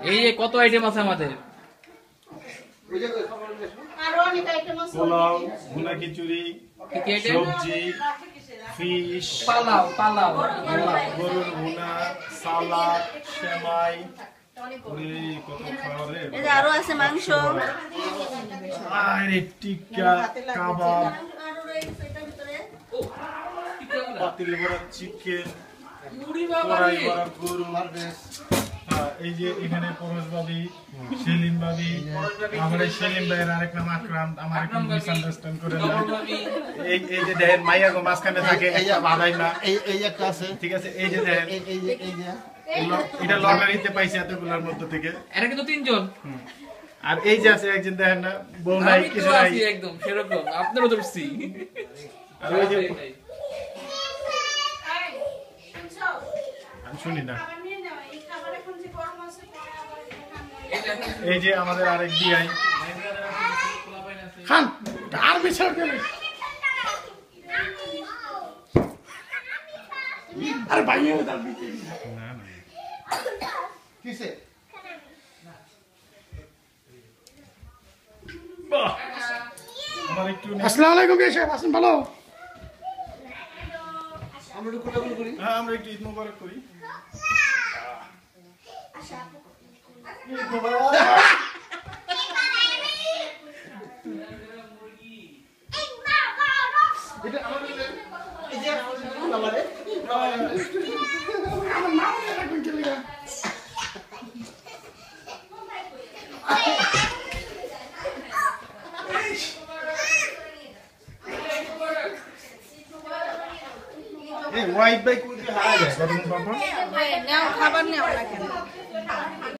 এই যে কত আইটেম আছে আমাদের পোলাও ভুনা খিচুড়ি সবজি ফিশ পালাও গরুর ভুনা সালাদ সেমাই কত খাবারে আরো আছে মাংস আর টিক্কা কাবাব পাতিল বড়া চিকেন কড়াই বড়া গরু এই যে এখানে পরশ ভাবি সেলিম ভাবি আমাদের সেলিম ভাইয়ের আরেক নাম আকরাম আমার একটু মিসআন্ডারস্ট্যান্ড করে না এই যে দেখেন মাইয়া গো মাঝখানে থাকে বাধাই না এই একটা আছে ঠিক আছে এই যে দেখেন এই যে এটা লটারিতে পাইছে এতগুলোর মধ্যে থেকে এটা কিন্তু তিনজন আর এই যে আছে একজন দেখেন না বউ নাই কিছু নাই একদম সেরকম আপনারও ধরছি আর ওই যে আমি শুনি না এই যে আমাদের আরেক বিআই খান আর বিছাড় গেল আরে ভাইও দাও না না কিসে বাহ আমার একটু আসসালামু আলাইকুম কে সাহেব আসেন ভালো আমরা একটু কোলাকুল করি হ্যাঁ আমরা একটু ঈদ মোবারক করি ঈদ মোবারক এটা আমাদের এই যে আমাদের আমার নাম রাখবেন কি লাগা এই ওয়াইট বাই কই হারা যায় বাবা নাও খাবার নাও না কেন